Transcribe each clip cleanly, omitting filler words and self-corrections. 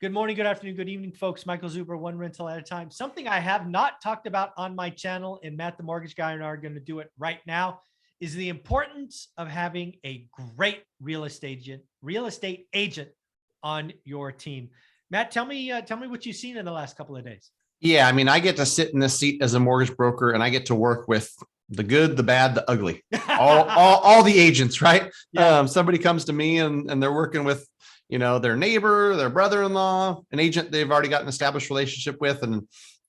Good morning, good afternoon, good evening, folks. Michael Zuber, one rental at a time. Something I have not talked about on my channel, and Matt, the mortgage guy, and I are going to do it right now, is the importance of having a great real estate agent on your team. Matt, tell me what you've seen in the last couple of days. Yeah, I mean, I get to sit in this seat as a mortgage broker, and I get to work with the good, the bad, the ugly, all the agents, right? Yeah. Somebody comes to me and they're working with, their neighbor, their brother-in-law, an agent they've already got an established relationship with, and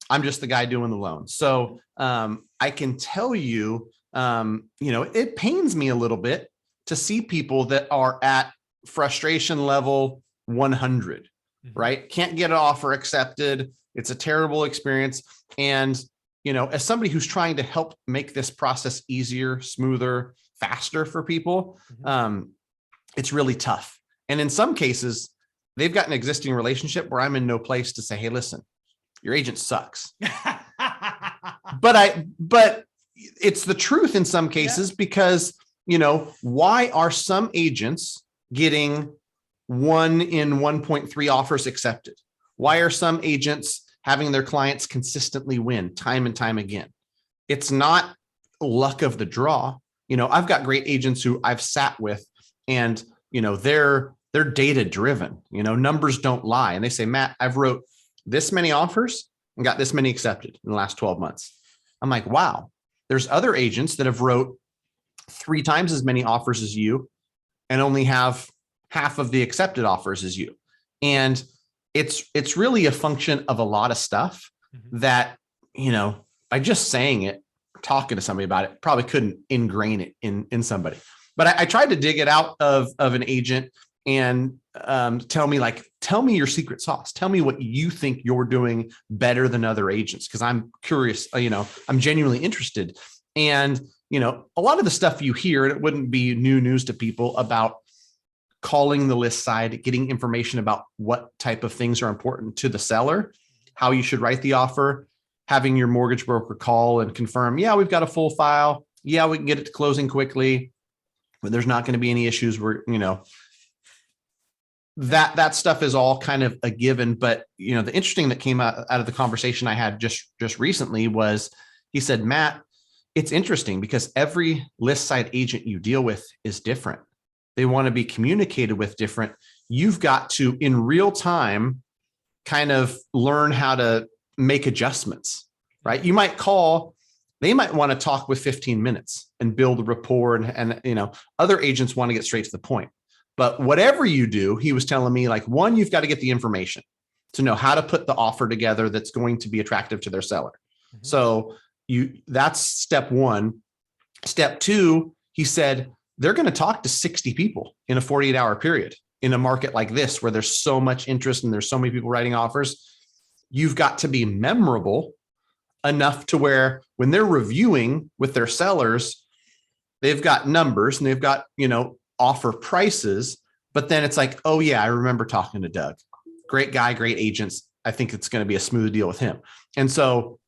I'm just the guy doing the loan. So I can tell you, it pains me a little bit to see people that are at frustration level 100, right? Can't get an offer accepted. It's a terrible experience. And, as somebody who's trying to help make this process easier, smoother, faster for people, it's really tough. And in some cases, they've got an existing relationship where I'm in no place to say, hey, listen, your agent sucks. but it's the truth in some cases, because, why are some agents getting 1 in 1.3 offers accepted? Why are some agents having their clients consistently win time and time again? It's not luck of the draw. I've got great agents who I've sat with, and, they're data driven, numbers don't lie. And they say, Matt, I've wrote this many offers and got this many accepted in the last 12 months. I'm like, wow, there's other agents that have wrote 3 times as many offers as you and only have half of the accepted offers as you. And it's really a function of a lot of stuff that, by just saying it, talking to somebody about it, probably couldn't ingrain it in somebody. But I tried to dig it out of an agent and tell me your secret sauce. Tell me what you think you're doing better than other agents, because I'm curious, I'm genuinely interested. And, a lot of the stuff you hear, and it wouldn't be new news to people, about calling the list side, getting information about what type of things are important to the seller, how you should write the offer, having your mortgage broker call and confirm, yeah, we've got a full file. Yeah, we can get it to closing quickly, but there's not going to be any issues where, that stuff is all kind of a given. But, the interesting that came out of the conversation I had just recently was, he said, Matt, it's interesting because every list side agent you deal with is different. They want to be communicated with different. You've got to, in real time, kind of learn how to make adjustments, right? You might call, they might want to talk with 15 minutes and build a rapport, and other agents want to get straight to the point. But whatever you do, he was telling me, like, one, you've got to get the information to know how to put the offer together that's going to be attractive to their seller. So that's step 1. Step 2, he said, they're going to talk to 60 people in a 48-hour period in a market like this, where there's so much interest and there's so many people writing offers. You've got to be memorable enough to where when they're reviewing with their sellers, they've got numbers and they've got, offer prices, but then it's like, oh yeah, I remember talking to Doug. Great guy, great agents. I think it's going to be a smooth deal with him. And so,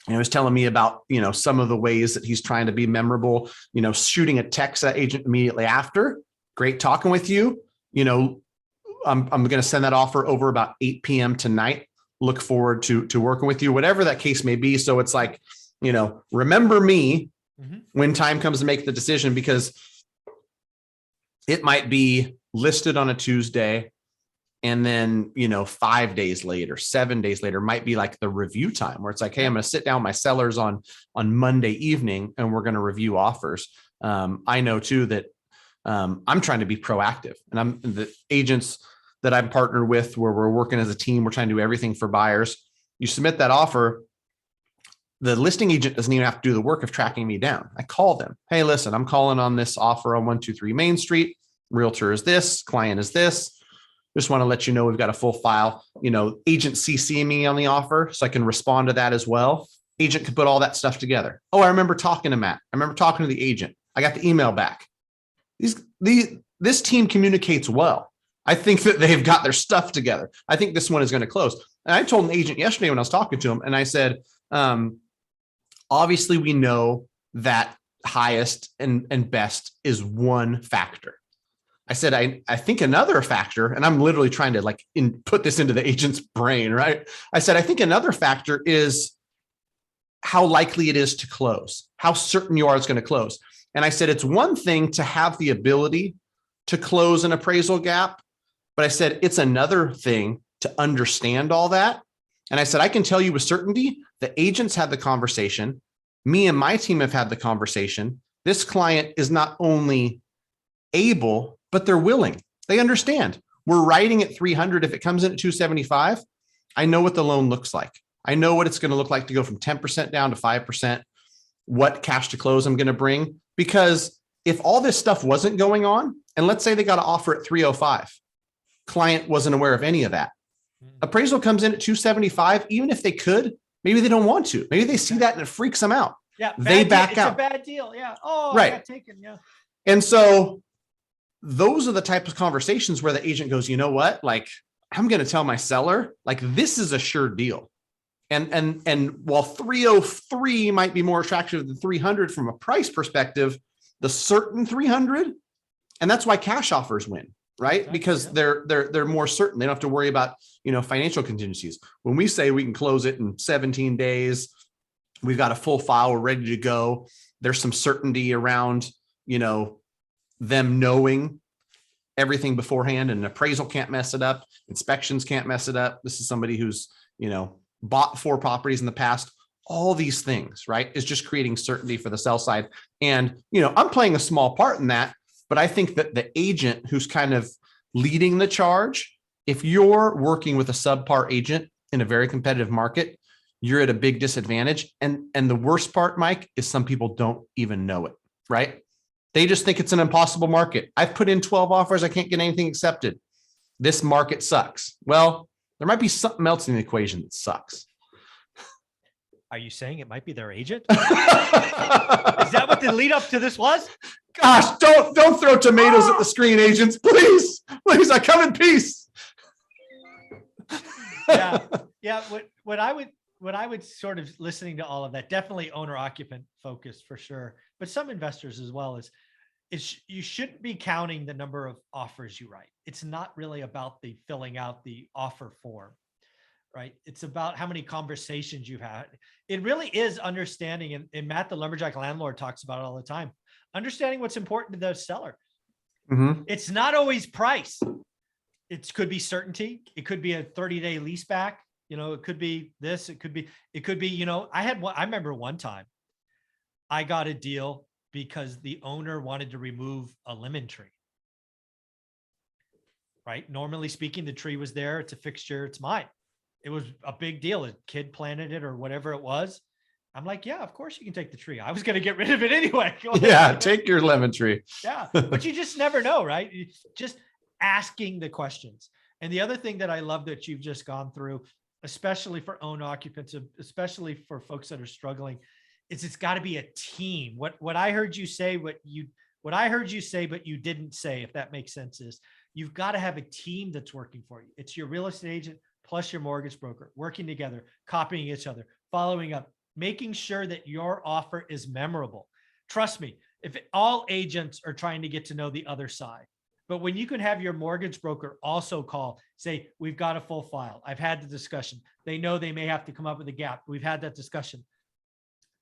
he was telling me about, some of the ways that he's trying to be memorable, shooting a text at agent immediately after. Great talking with you. I'm going to send that offer over about 8 p.m. tonight. Look forward to working with you, whatever that case may be. So it's like, remember me when time comes to make the decision, because it might be listed on a Tuesday, and then, 5 days later, 7 days later might be like the review time, where it's like, hey, I'm going to sit down with my sellers on Monday evening and we're going to review offers. I know too that I'm trying to be proactive, and I'm the agents that I'm partnered with, where we're working as a team. We're trying to do everything for buyers. You submit that offer, the listing agent doesn't even have to do the work of tracking me down. I call them. Hey, listen, I'm calling on this offer on 123 Main Street. Realtor is this, client is this. Just want to let you know we've got a full file. Agent CC me on the offer so I can respond to that as well. Agent can put all that stuff together. Oh, I remember talking to Matt. I remember talking to the agent. I got the email back. This team communicates well. I think that they've got their stuff together. I think this one is going to close. And I told an agent yesterday when I was talking to him, and I said, obviously we know that highest and best is one factor. I said, I think another factor, and I'm literally trying to like put this into the agent's brain, right? I said, I think another factor is how likely it is to close, how certain you are it's going to close. And I said, it's one thing to have the ability to close an appraisal gap, but I said, it's another thing to understand all that. And I said, I can tell you with certainty, the agents had the conversation. Me and my team have had the conversation. This client is not only able, but they're willing. They understand. We're writing at 300. If it comes in at 275, I know what the loan looks like. I know what it's going to look like to go from 10% down to 5%, what cash to close I'm going to bring. Because if all this stuff wasn't going on, and let's say they got an offer at 305, client wasn't aware of any of that. Appraisal comes in at 275, even if they could, maybe they don't want to. Maybe they see that and it freaks them out. Yeah, they back out. It's a bad deal. Yeah. Oh, right. I got taken. Yeah. And so those are the types of conversations where the agent goes, you know what? Like, I'm going to tell my seller, like, this is a sure deal. And while 303 might be more attractive than 300 from a price perspective, the certain 300, and that's why cash offers win, right? Exactly, because they're more certain. They don't have to worry about, financial contingencies. When we say we can close it in 17 days, we've got a full file, we're ready to go. There's some certainty around, them knowing everything beforehand, and an appraisal can't mess it up. Inspections can't mess it up. This is somebody who's, bought 4 properties in the past. All these things, right, is just creating certainty for the sell side. And, I'm playing a small part in that, but I think that the agent who's kind of leading the charge, if you're working with a subpar agent in a very competitive market, you're at a big disadvantage. And the worst part, Mike, is some people don't even know it, right? They just think it's an impossible market. I've put in 12 offers. I can't get anything accepted. This market sucks. Well, there might be something else in the equation that sucks. Are you saying it might be their agent? Is that what the lead up to this was? Gosh, don't throw tomatoes at the screen, agents. Please, I come in peace. Yeah. What I would sort of listening to all of that, definitely owner occupant focus for sure, but some investors as well, is you shouldn't be counting the number of offers you write. It's not really about the filling out the offer form, right? It's about how many conversations you've had. It really is understanding, and Matt, the lumberjack landlord, talks about it all the time, understanding what's important to the seller. Mm-hmm. It's not always price. It could be certainty. It could be a 30-day lease back. It could be this, it could be, I remember one time I got a deal because the owner wanted to remove a lemon tree, right? Normally speaking, the tree was there. It's a fixture. It's mine. It was a big deal. A kid planted it or whatever it was. I'm like, yeah, of course you can take the tree. I was going to get rid of it anyway. Yeah. Take your lemon tree. Yeah. But you just never know, right? Just asking the questions. And the other thing that I love that you've just gone through, especially for own occupants, especially for folks that are struggling, is it's got to be a team. What I heard you say, but you didn't say, if that makes sense, is you've got to have a team that's working for you. It's your real estate agent plus your mortgage broker working together, copying each other, following up, making sure that your offer is memorable. Trust me, if all agents are trying to get to know the other side, but when you can have your mortgage broker also call, say, we've got a full file. I've had the discussion. They know they may have to come up with a gap. We've had that discussion.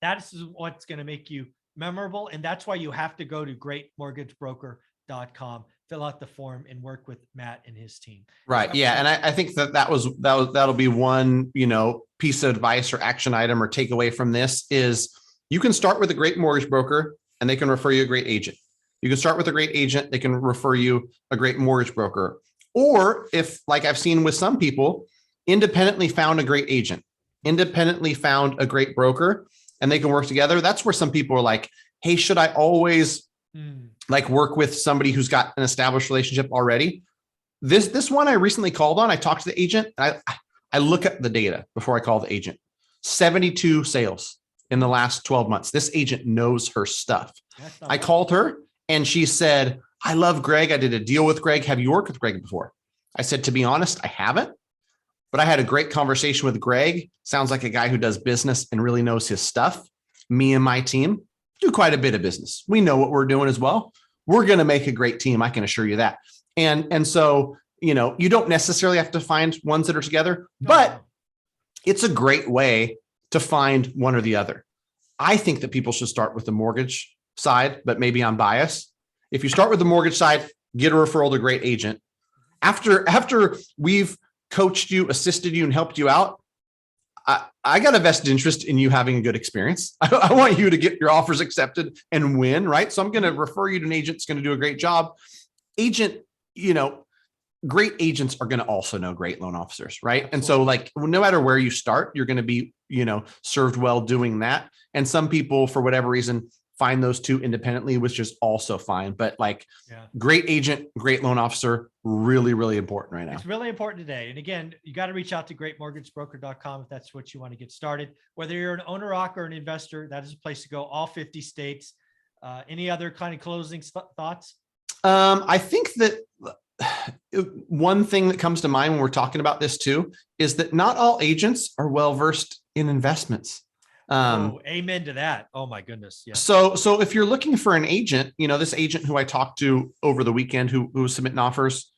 That's what's going to make you memorable. And that's why you have to go to greatmortgagebroker.com, fill out the form, and work with Matt and his team. Right. Yeah. And I think that'll be one, piece of advice or action item or takeaway from this is you can start with a great mortgage broker and they can refer you a great agent. You can start with a great agent. They can refer you a great mortgage broker. Or if, like I've seen with some people, independently found a great agent, independently found a great broker, and they can work together. That's where some people are like, hey, should I always work with somebody who's got an established relationship already? This one I recently called on, I talked to the agent. I look at the data before I call the agent. 72 sales in the last 12 months. This agent knows her stuff. I called her and she said, I love Greg. I did a deal with Greg. Have you worked with Greg before? I said, to be honest, I haven't, but I had a great conversation with Greg. Sounds like a guy who does business and really knows his stuff. Me and my team do quite a bit of business. We know what we're doing as well. we're going to make a great team. I can assure you that. And so, you know, you don't necessarily have to find ones that are together, but it's a great way to find one or the other. I think that people should start with the mortgage side, but maybe I'm biased. If you start with the mortgage side, get a referral to a great agent. After we've coached you, assisted you, and helped you out, I got a vested interest in you having a good experience. I want you to get your offers accepted and win, right? So I'm going to refer you to an agent that's going to do a great job. Agent, you know, great agents are going to also know great loan officers, right? Absolutely. And so like, no matter where you start, you're going to be, you know, served well doing that. And some people, for whatever reason, find those two independently, which is also fine. But like, great agent, great loan officer, really, really important right now. It's really important today. And again, you got to reach out to greatmortgagebroker.com if that's what you want to get started. Whether you're an owner occ or an investor, that is a place to go. All 50 states. Any other kind of closing thoughts? I think that one thing that comes to mind when we're talking about this too is that not all agents are well versed in investments. Amen to that. Oh my goodness. Yeah. So if you're looking for an agent, you know, this agent who I talked to over the weekend who was submitting offers,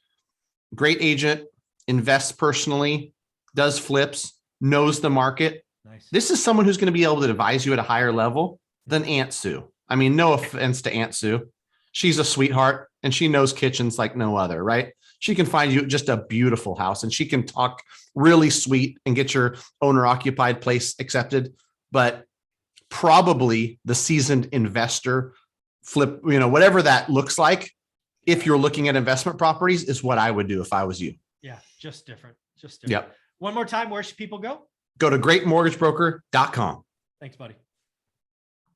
great agent, invests personally, does flips, knows the market. Nice. This is someone who's going to be able to advise you at a higher level than Aunt Sue. I mean, no offense to Aunt Sue. She's a sweetheart and she knows kitchens like no other, right? She can find you just a beautiful house and she can talk really sweet and get your owner occupied place accepted. But probably the seasoned investor flip, you know, whatever that looks like, if you're looking at investment properties, is what I would do if I was you. Yeah, just different. Just different. Yep. One more time, where should people go? Go to greatmortgagebroker.com. Thanks, buddy.